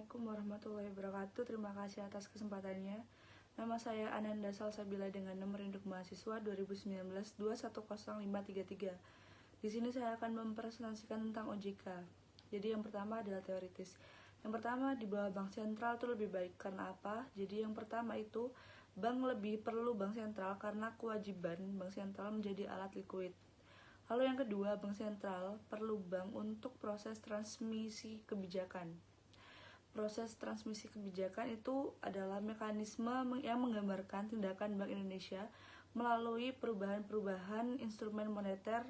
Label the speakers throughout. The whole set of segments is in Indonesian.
Speaker 1: Assalamualaikum warahmatullahi wabarakatuh. Terima kasih atas kesempatannya. Nama saya Ananda Salsabila dengan nomor induk mahasiswa 2019-210533. Di sini saya akan mempresentasikan tentang OJK. Jadi yang pertama adalah teoritis. Yang pertama, di bawah bank sentral itu lebih baik karena apa? Jadi yang pertama itu bank lebih perlu bank sentral karena kewajiban bank sentral menjadi alat likuid. Lalu yang kedua, bank sentral perlu bank untuk proses transmisi kebijakan. Proses transmisi kebijakan itu adalah mekanisme yang menggambarkan tindakan Bank Indonesia melalui perubahan-perubahan instrumen moneter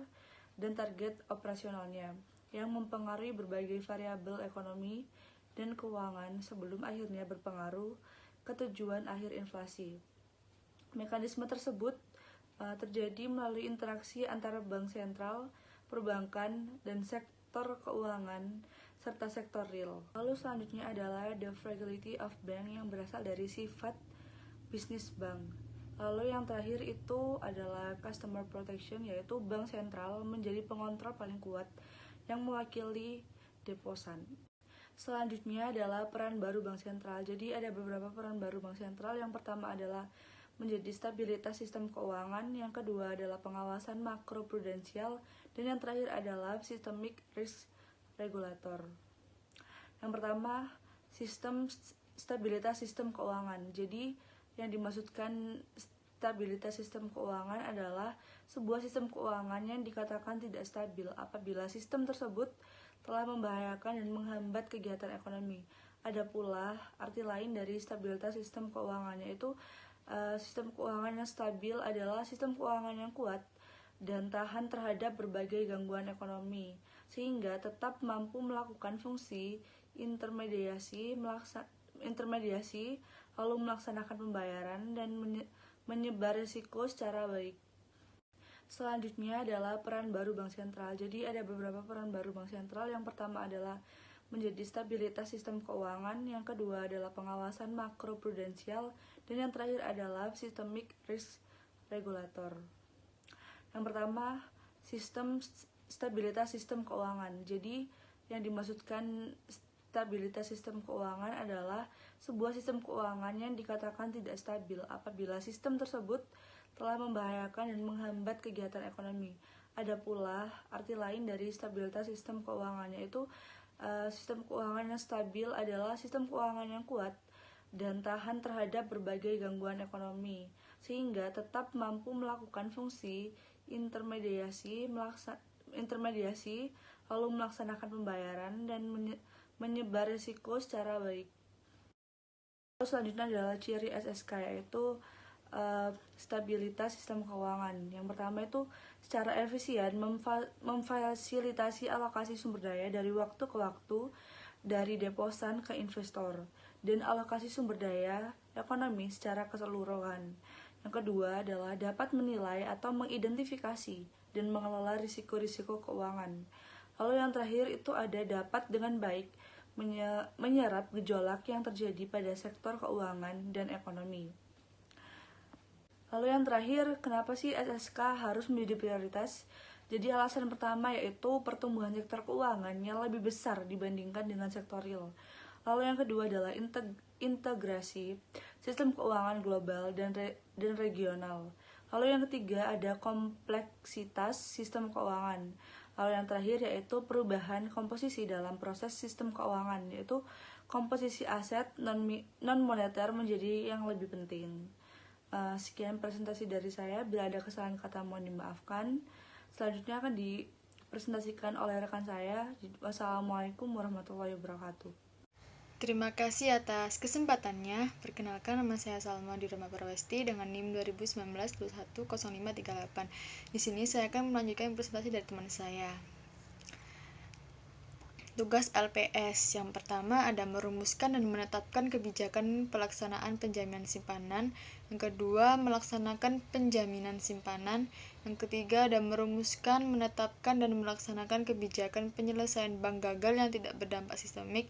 Speaker 1: dan target operasionalnya yang mempengaruhi berbagai variabel ekonomi dan keuangan sebelum akhirnya berpengaruh ke tujuan akhir inflasi. Mekanisme tersebut terjadi melalui interaksi antara bank sentral, perbankan, dan sektor keuangan serta sektor real. Lalu selanjutnya adalah the fragility of bank yang berasal dari sifat bisnis bank. Lalu yang terakhir itu adalah customer protection, yaitu bank sentral menjadi pengontrol paling kuat yang mewakili deposan. Selanjutnya adalah peran baru bank sentral. Jadi ada beberapa peran baru bank sentral. Yang pertama adalah menjadi stabilitas sistem keuangan, yang kedua adalah pengawasan makroprudensial, dan yang terakhir adalah systemic risk regulator. Yang pertama, stabilitas sistem keuangan. Jadi yang dimaksudkan stabilitas sistem keuangan adalah sebuah sistem keuangan yang dikatakan tidak stabil apabila sistem tersebut telah membahayakan dan menghambat kegiatan ekonomi. Ada pula arti lain dari stabilitas sistem keuangan, yaitu sistem keuangan yang stabil adalah sistem keuangan yang kuat dan tahan terhadap berbagai gangguan ekonomi, sehingga tetap mampu melakukan fungsi intermediasi, lalu melaksanakan pembayaran dan menyebar risiko secara baik. Selanjutnya adalah peran baru bank sentral. Jadi ada beberapa peran baru bank sentral. Yang pertama adalah menjadi stabilitas sistem keuangan, yang kedua adalah pengawasan makroprudensial, dan yang terakhir adalah systemic risk regulator. Yang pertama, stabilitas sistem keuangan. Jadi yang dimaksudkan stabilitas sistem keuangan adalah sebuah sistem keuangan yang dikatakan tidak stabil apabila sistem tersebut telah membahayakan dan menghambat kegiatan ekonomi. Ada pula arti lain dari stabilitas sistem keuangan, yaitu sistem keuangan yang stabil adalah sistem keuangan yang kuat dan tahan terhadap berbagai gangguan ekonomi, sehingga tetap mampu melakukan fungsi intermediasi, lalu melaksanakan pembayaran dan menyebar risiko secara baik. Lalu selanjutnya adalah ciri SSK, yaitu stabilitas sistem keuangan. Yang pertama itu secara efisien memfasilitasi alokasi sumber daya dari waktu ke waktu dari deposan ke investor dan alokasi sumber daya ekonomi secara keseluruhan. Yang kedua adalah dapat menilai atau mengidentifikasi dan mengelola risiko-risiko keuangan. Lalu yang terakhir itu ada dapat dengan baik menyerap gejolak yang terjadi pada sektor keuangan dan ekonomi. Lalu yang terakhir, kenapa sih SSK harus menjadi prioritas? Jadi alasan pertama yaitu pertumbuhan sektor keuangan yang lebih besar dibandingkan dengan sektor real. Lalu yang kedua adalah integrasi sistem keuangan global dan regional. Lalu yang ketiga ada kompleksitas sistem keuangan. Lalu yang terakhir yaitu perubahan komposisi dalam proses sistem keuangan, yaitu komposisi aset non-moneter menjadi yang lebih penting. Sekian presentasi dari saya. Bila ada kesalahan kata mohon dimaafkan. Selanjutnya akan dipresentasikan oleh rekan saya. Wassalamualaikum warahmatullahi wabarakatuh.
Speaker 2: Terima kasih atas kesempatannya. Perkenalkan, nama saya Salma Dirama Parwesti dengan NIM 2019-210538. Di sini saya akan melanjutkan presentasi dari teman saya. Tugas LPS yang pertama ada merumuskan dan menetapkan kebijakan pelaksanaan penjaminan simpanan. Yang kedua, melaksanakan penjaminan simpanan. Yang ketiga, ada merumuskan, menetapkan, dan melaksanakan kebijakan penyelesaian bank gagal yang tidak berdampak sistemik.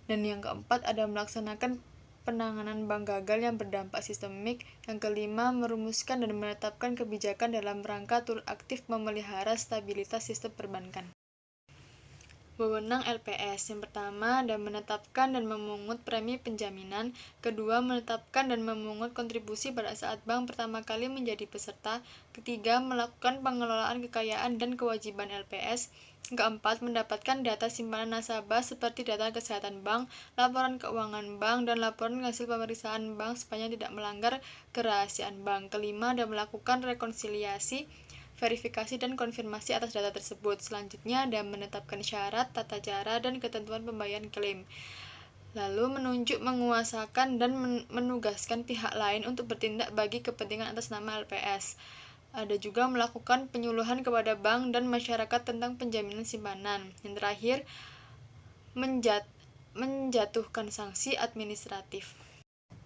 Speaker 2: Dan yang keempat, ada melaksanakan penanganan bank gagal yang berdampak sistemik. Yang kelima, merumuskan dan menetapkan kebijakan dalam rangka turut aktif memelihara stabilitas sistem perbankan. Wewenang LPS. Yang pertama, dan menetapkan dan memungut premi penjaminan. Kedua, menetapkan dan memungut kontribusi pada saat bank pertama kali menjadi peserta. Ketiga, melakukan pengelolaan kekayaan dan kewajiban LPS. Keempat, mendapatkan data simpanan nasabah seperti data kesehatan bank, laporan keuangan bank, dan laporan hasil pemeriksaan bank sepanjang tidak melanggar kerahasiaan bank. Kelima, dan melakukan rekonsiliasi, verifikasi dan konfirmasi atas data tersebut. Selanjutnya ada menetapkan syarat, tata cara, dan ketentuan pembayaran klaim. Lalu menunjuk, menguasakan, dan menugaskan pihak lain untuk bertindak bagi kepentingan atas nama LPS. Ada juga melakukan penyuluhan kepada bank dan masyarakat tentang penjaminan simpanan. Yang terakhir, menjatuhkan sanksi administratif.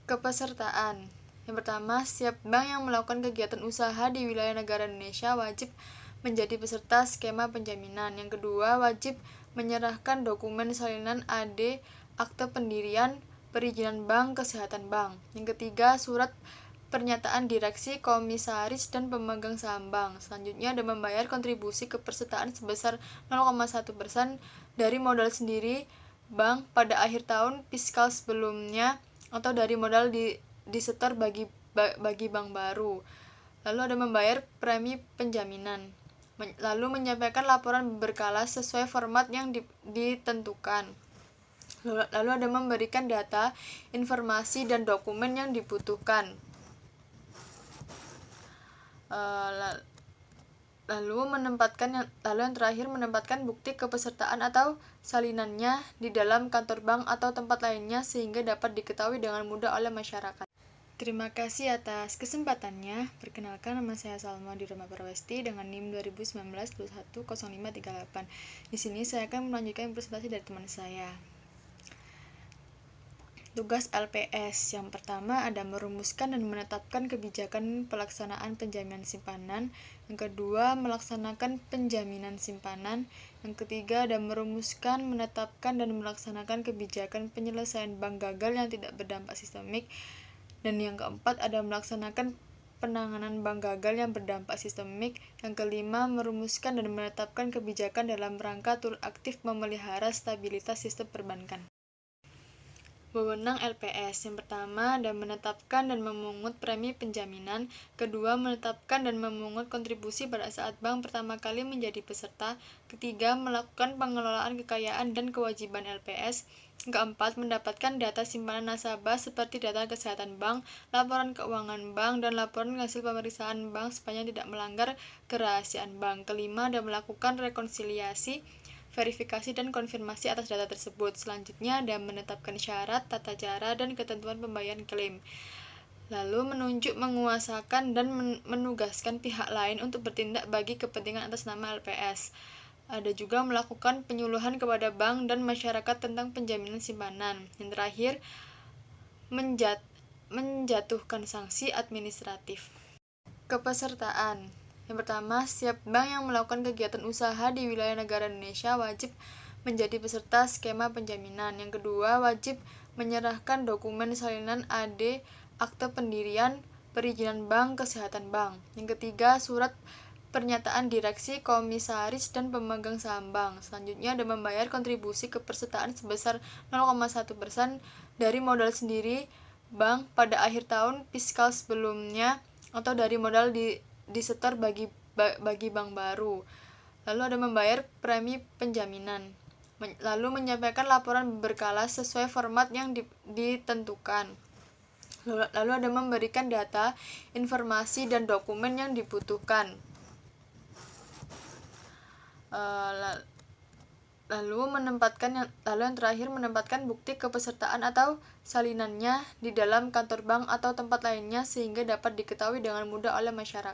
Speaker 2: Kepesertaan. Yang pertama, setiap bank yang melakukan kegiatan usaha di wilayah negara Indonesia wajib menjadi peserta skema penjaminan. Yang kedua, wajib menyerahkan dokumen salinan AD, akte pendirian, perizinan bank, kesehatan bank. Yang ketiga, surat pernyataan direksi, komisaris, dan pemegang saham bank. Selanjutnya ada membayar kontribusi kepesertaan sebesar 0,1% dari modal sendiri bank pada akhir tahun fiskal sebelumnya atau dari modal disetor bagi bank baru. Lalu ada membayar premi penjaminan. Lalu menyampaikan laporan berkala sesuai format yang ditentukan. Lalu ada memberikan data, informasi, dan dokumen yang dibutuhkan. Lalu yang terakhir menempatkan bukti kepesertaan atau salinannya di dalam kantor bank atau tempat lainnya sehingga dapat diketahui dengan mudah oleh masyarakat. Terima kasih atas kesempatannya. Perkenalkan, nama saya Salma Dirma Prawesti dengan NIM 2019-210538. Di sini saya akan melanjutkan presentasi dari teman saya. Tugas LPS. Yang pertama ada merumuskan dan menetapkan kebijakan pelaksanaan penjaminan simpanan. Yang kedua, melaksanakan penjaminan simpanan. Yang ketiga, ada merumuskan, menetapkan, dan melaksanakan kebijakan penyelesaian bank gagal yang tidak berdampak sistemik. Dan yang keempat, ada melaksanakan penanganan bank gagal yang berdampak sistemik. Yang kelima, merumuskan dan menetapkan kebijakan dalam rangka turut aktif memelihara stabilitas sistem perbankan. Wewenang LPS. Yang pertama, dan menetapkan dan memungut premi penjaminan. Kedua, menetapkan dan memungut kontribusi pada saat bank pertama kali menjadi peserta. Ketiga, melakukan pengelolaan kekayaan dan kewajiban LPS. Keempat, mendapatkan data simpanan nasabah seperti data kesehatan bank, laporan keuangan bank, dan laporan hasil pemeriksaan bank sepanjang tidak melanggar kerahasiaan bank. Kelima, dan melakukan rekonsiliasi, verifikasi dan konfirmasi atas data tersebut. Selanjutnya ada menetapkan syarat, tata cara, dan ketentuan pembayaran klaim. Lalu menunjuk, menguasakan, dan menugaskan pihak lain untuk bertindak bagi kepentingan atas nama LPS. Ada juga melakukan penyuluhan kepada bank dan masyarakat tentang penjaminan simpanan. Yang terakhir, menjatuhkan sanksi administratif. Kepesertaan. Yang pertama, setiap bank yang melakukan kegiatan usaha di wilayah negara Indonesia wajib menjadi peserta skema penjaminan. Yang kedua, wajib menyerahkan dokumen salinan AD, akte pendirian, perizinan bank, kesehatan bank. Yang ketiga, surat pernyataan direksi, komisaris, dan pemegang saham bank. Selanjutnya ada membayar kontribusi kepesertaan sebesar 0,1% dari modal sendiri bank pada akhir tahun fiskal sebelumnya atau dari modal disetor bagi bank baru. Lalu ada membayar premi penjaminan. Lalu menyampaikan laporan berkala sesuai format yang ditentukan. Lalu ada memberikan data, informasi, dan dokumen yang dibutuhkan. Lalu yang terakhir menempatkan bukti kepesertaan atau salinannya di dalam kantor bank atau tempat lainnya sehingga dapat diketahui dengan mudah oleh masyarakat.